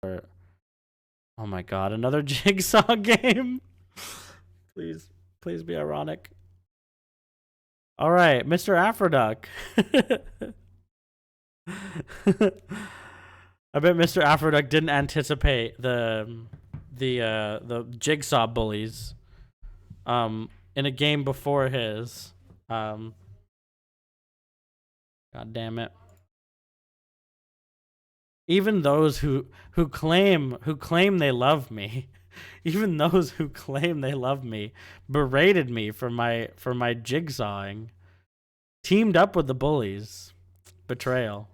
Or, oh my god, another jigsaw game. Please, please be ironic. All right, Mr. Afroduck. I bet Mr. Afroduck didn't anticipate the jigsaw bullies in a game before his. God damn it. Even those who claim they love me, even those who claim they love me, berated me for my jigsawing. Teamed up with the bullies. Betrayal.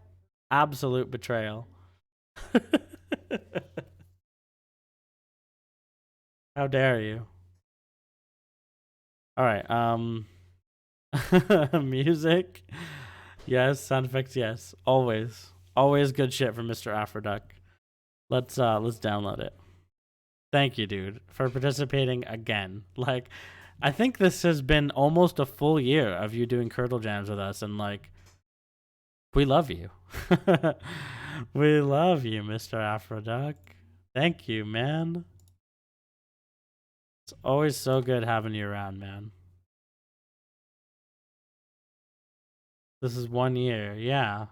Absolute betrayal. How dare you? All right. Music. Yes, sound effects. Yes, always good shit from Mr. Afroduck. Let's download it. Thank you, dude, for participating again. Like, I think this has been almost a full year of you doing Curdle Jams with us, and like, we love you. We love you, Mr. Afroduck. Thank you, man. It's always so good having you around, man. This is 1 year. Yeah.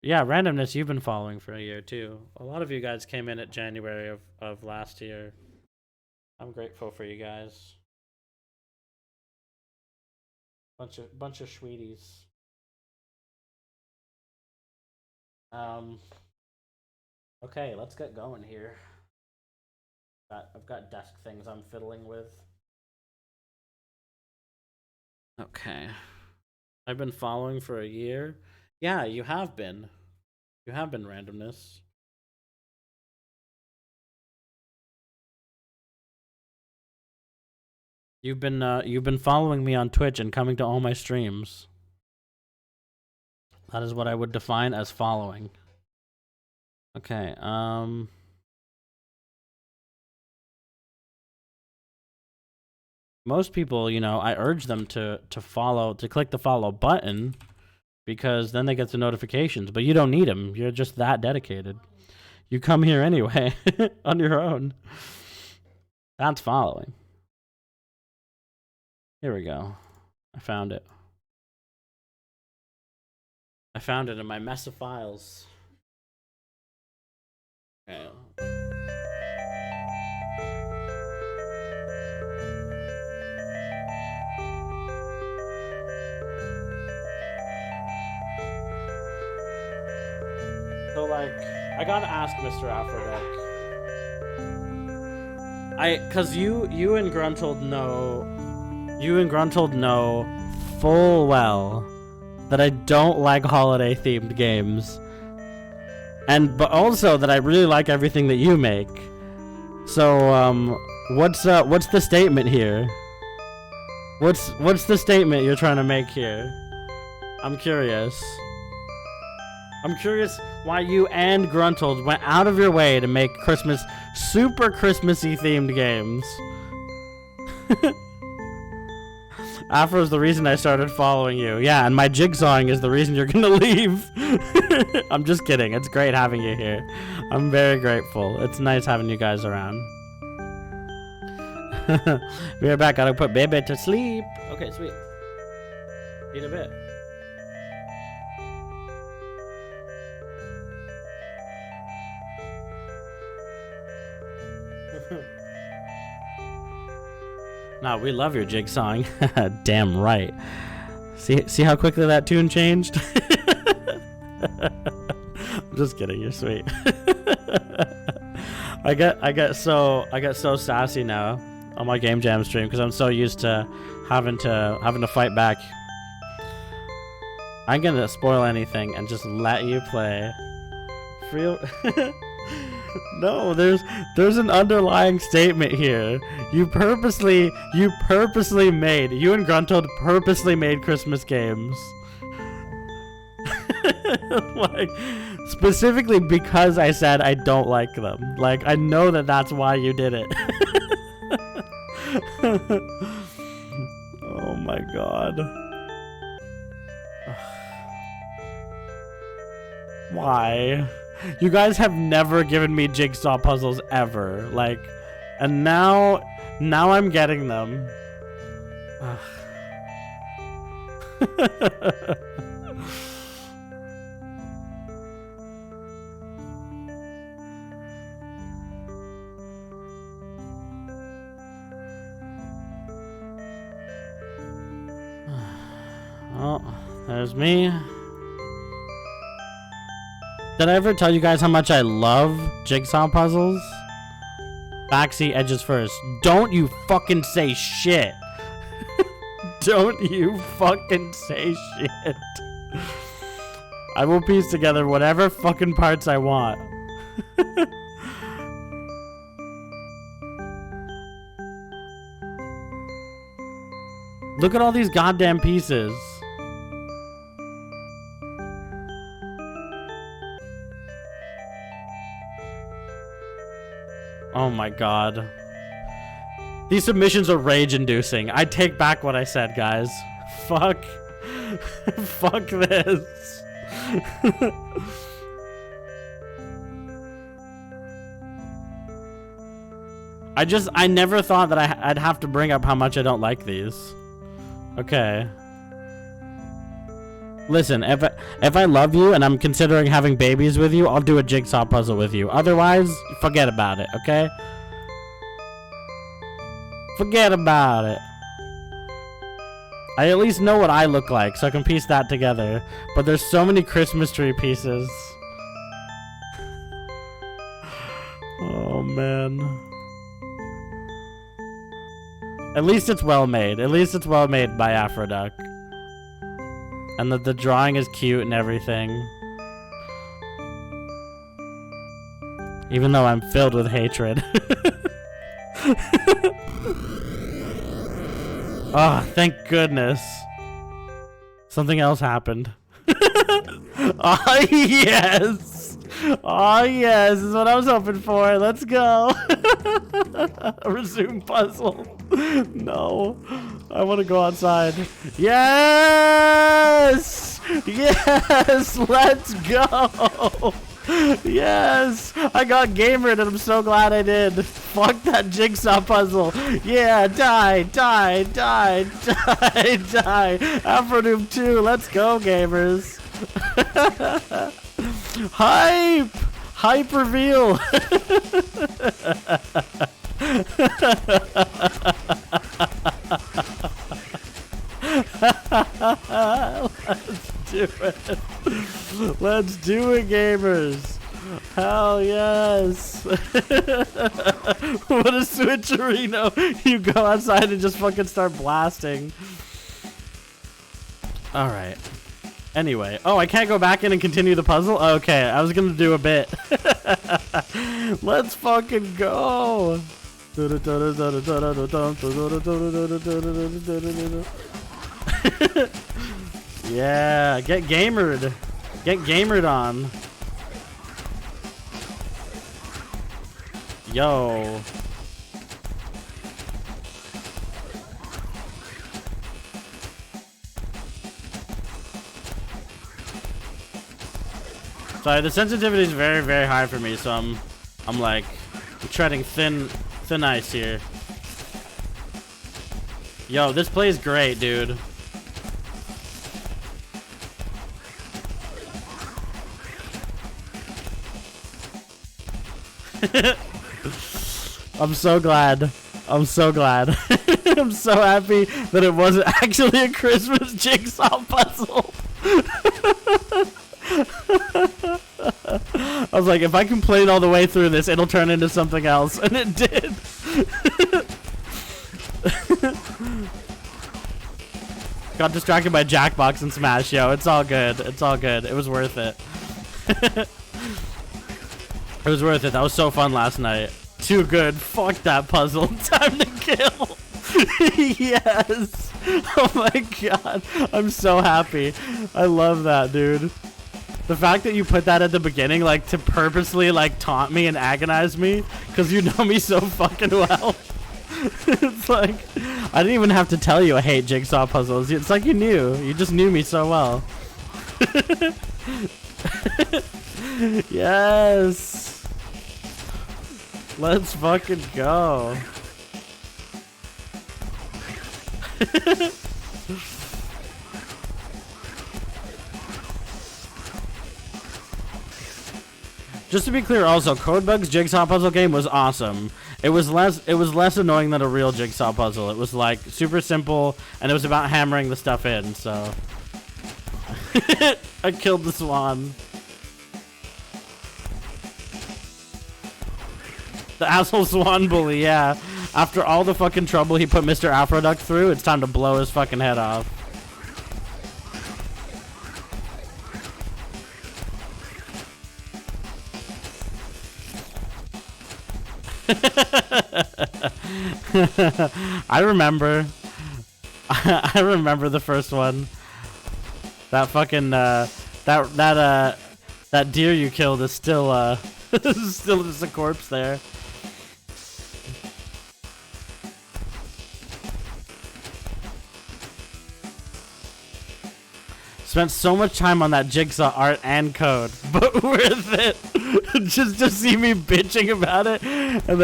Yeah, randomness, you've been following for a year too. A lot of you guys came in at January of last year. I'm grateful for you guys. Bunch of sweeties. Okay, let's get going here. I've got desk things I'm fiddling with. Okay. I've been following for a year. Yeah, you have been. You have been randomness. You've been following me on Twitch and coming to all my streams. That is what I would define as following. Okay, most people, you know, I urge them to follow, to click the follow button, because then they get the notifications, but you don't need them. You're just that dedicated. You come here anyway on your own. That's following. Here we go. I found it. I found it in my mess of files. Okay. So, like, I gotta ask Mr. Afroduck. Cause you and Gruntled know full well that I don't like holiday themed games. But also that I really like everything that you make. So, what's the statement here? What's the statement you're trying to make here? I'm curious. I'm curious why you and Gruntled went out of your way to make super Christmassy themed games. Afro's the reason I started following you. Yeah, and my jigsawing is the reason you're gonna leave. I'm just kidding. It's great having you here. I'm very grateful. It's nice having you guys around. Be right back. Gotta put baby to sleep. Okay, sweet. In a bit. Nah, we love your jigsawing. Damn right. See how quickly that tune changed? I'm just kidding, you're sweet. I get so sassy now on my game jam stream because I'm so used to having to fight back. I'm gonna spoil anything and just let you play. No, there's an underlying statement here. You and Gruntled purposely made Christmas games. Like, specifically because I said I don't like them. Like, I know that that's why you did it. Oh my god. Why? You guys have never given me jigsaw puzzles ever. Like, and now I'm getting them. Oh, there's me. Did I ever tell you guys how much I love jigsaw puzzles? Backseat edges first. Don't you fucking say shit. Don't you fucking say shit. I will piece together whatever fucking parts I want. Look at all these goddamn pieces. Oh my god. These submissions are rage-inducing. I take back what I said, guys. Fuck. Fuck this. I never thought that I'd have to bring up how much I don't like these. Okay. Listen, if I love you and I'm considering having babies with you, I'll do a jigsaw puzzle with you. Otherwise, forget about it, okay? Forget about it. I at least know what I look like, so I can piece that together. But there's so many Christmas tree pieces. Oh, man. At least it's well made. At least it's well made by Afroduck. And the drawing is cute and everything. Even though I'm filled with hatred. Oh, thank goodness. Something else happened. Oh, yes. Oh, yes. This is what I was hoping for. Let's go. Resume puzzle. No. I want to go outside. Yes! Yes! Let's go! Yes! I got gamered and I'm so glad I did. Fuck that jigsaw puzzle. Yeah, die, die, die, die, die. Afronoob 2, let's go, gamers. Hype! Hype reveal! Let's do it. Let's do it, gamers. Hell yes. What a switcherino. You go outside and just fucking start blasting. Alright. Anyway. Oh, I can't go back in and continue the puzzle? Okay, I was gonna do a bit. Let's fucking go. Yeah, get gamered. Get gamered on. Yo. Sorry, the sensitivity is very, very high for me, so I'm like treading thin ice here. Yo, this plays great, dude. I'm so glad. I'm so glad. I'm so happy that it wasn't actually a Christmas jigsaw puzzle. I was like, if I complain all the way through this, it'll turn into something else. And it did. Got distracted by Jackbox and Smash. Yo, it's all good. It's all good. It was worth it. It was worth it. That was so fun last night. Too good. Fuck that puzzle. Time to kill. Yes. Oh my god. I'm so happy. I love that, dude. The fact that you put that at the beginning, like, to purposely, like, taunt me and agonize me, because you know me so fucking well. It's like, I didn't even have to tell you I hate jigsaw puzzles. It's like you knew. You just knew me so well. Yes. Let's fucking go. Just to be clear, also, Codebug's jigsaw puzzle game was awesome. It was less annoying than a real jigsaw puzzle. It was like super simple, and it was about hammering the stuff in. So I killed the swan. The asshole swan bully, yeah. After all the fucking trouble he put Mr. Afroduck through, it's time to blow his fucking head off. I remember. I remember the first one. That fucking that deer you killed is still still just a corpse there. Spent so much time on that jigsaw art and code, but worth it. just to see me bitching about it, and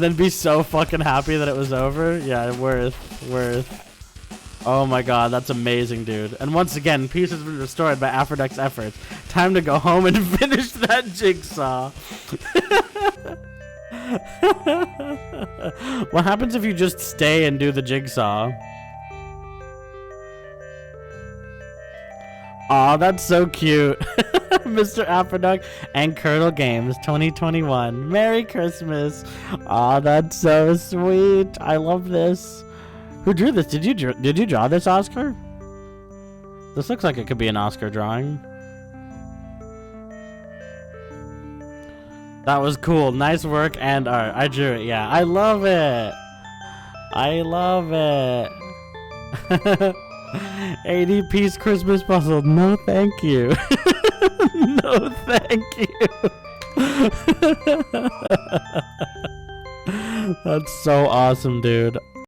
then be so fucking happy that it was over. Yeah, worth. Oh my god, that's amazing, dude. And once again, peace has been restored by Aphrodite's efforts. Time to go home and finish that jigsaw. What happens if you just stay and do the jigsaw? Aw, that's so cute. Mr. Aphrodite and Curdle Games 2021. Merry Christmas. Aw, that's so sweet. I love this. Who drew this? Did you draw this, Oscar? This looks like it could be an Oscar drawing. That was cool. Nice work and art. I drew it. Yeah, I love it. I love it. 80-piece Christmas puzzle. No, thank you. No, thank you. That's so awesome, dude.